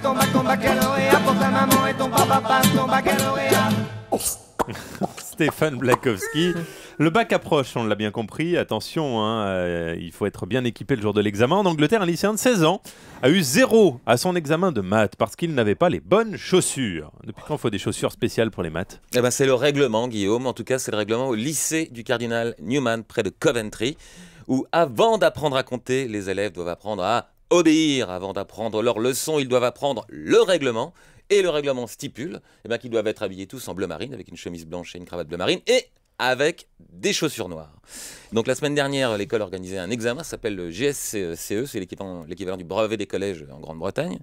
tumba que lo vea, posa maman et ton papa, tumba que lo vea. Stéphane Blakowski. Le bac approche, on l'a bien compris. Attention, hein, il faut être bien équipé le jour de l'examen. En Angleterre, un lycéen de 16 ans a eu 0 à son examen de maths parce qu'il n'avait pas les bonnes chaussures. Depuis quand il faut des chaussures spéciales pour les maths? Eh ben, c'est le règlement, Guillaume. En tout cas, c'est le règlement au lycée du Cardinal Newman, près de Coventry, où avant d'apprendre à compter, les élèves doivent apprendre à obéir. Avant d'apprendre leurs leçons, ils doivent apprendre le règlement. Et le règlement stipule qu'ils doivent être habillés tous en bleu marine, avec une chemise blanche et une cravate bleu marine, et avec des chaussures noires. Donc la semaine dernière, l'école organisait un examen, ça s'appelle le GSCE, c'est l'équivalent du brevet des collèges en Grande-Bretagne.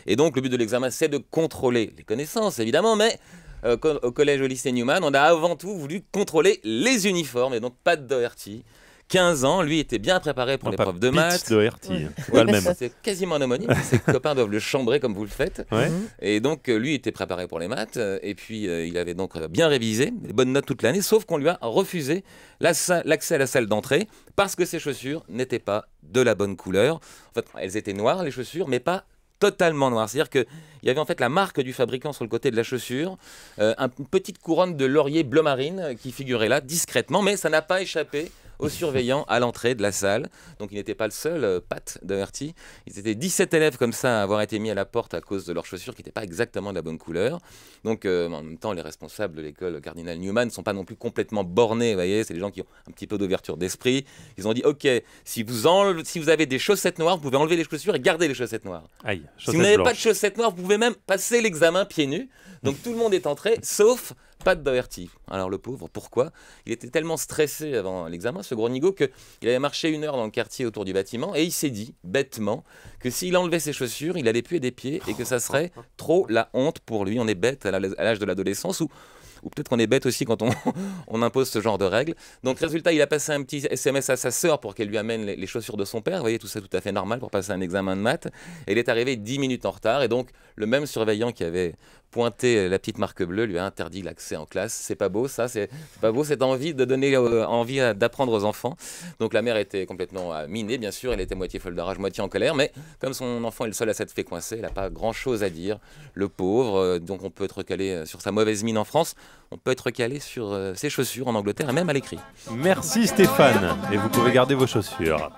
Et donc le but de l'examen, c'est de contrôler les connaissances, évidemment, mais au collège, au lycée Newman, on a avant tout voulu contrôler les uniformes, et donc pas de Doherty. 15 ans, lui était bien préparé pour l'épreuve de maths. Doherty, ouais. c'est pas le même. C'est quasiment un homonyme, ses copains doivent le chambrer comme vous le faites. Ouais. Et donc lui était préparé pour les maths, et puis il avait donc bien révisé, des bonnes notes toute l'année, sauf qu'on lui a refusé l'accès à la salle d'entrée, parce que ses chaussures n'étaient pas de la bonne couleur. En fait, elles étaient noires, les chaussures, mais pas totalement noires. C'est-à-dire qu'il y avait en fait la marque du fabricant sur le côté de la chaussure, une petite couronne de laurier bleu marine qui figurait là, discrètement, mais ça n'a pas échappé aux surveillants à l'entrée de la salle. Donc il n'était pas le seul, Pat Doherty. Ils étaient 17 élèves comme ça à avoir été mis à la porte à cause de leurs chaussures qui n'étaient pas exactement de la bonne couleur. Donc en même temps, les responsables de l'école Cardinal Newman ne sont pas non plus complètement bornés. Vous voyez, c'est des gens qui ont un petit peu d'ouverture d'esprit. Ils ont dit, ok, si vous avez des chaussettes noires, vous pouvez enlever les chaussures et garder les chaussettes noires. Aïe, si vous n'avez pas de chaussettes noires, vous pouvez même passer l'examen pieds nus. Donc tout le monde est entré, sauf Pat Doherty. Alors le pauvre, pourquoi? Il était tellement stressé avant l'examen, ce gros nigo, qu'il avait marché 1 heure dans le quartier autour du bâtiment et il s'est dit, bêtement, que s'il enlevait ses chaussures, il allait puer des pieds et que ça serait trop la honte pour lui. On est bête à l'âge de l'adolescence ou peut-être qu'on est bête aussi quand on impose ce genre de règles. Donc résultat, il a passé un petit SMS à sa sœur pour qu'elle lui amène les chaussures de son père. Vous voyez, tout ça tout à fait normal pour passer un examen de maths. Et il est arrivé 10 minutes en retard. Et donc, le même surveillant qui avait pointé la petite marque bleue lui a interdit l'accès en classe. C'est pas beau, ça. C'est pas beau, cette envie de donner envie d'apprendre aux enfants. Donc la mère était complètement minée, bien sûr. Elle était moitié folle de rage, moitié en colère. Mais comme son enfant est le seul à s'être fait coincer, elle n'a pas grand-chose à dire. Le pauvre. Donc on peut être recalé sur sa mauvaise mine en France. On peut être recalé sur ses chaussures en Angleterre et même à l'écrit. Merci Stéphane. Et vous pouvez garder vos chaussures.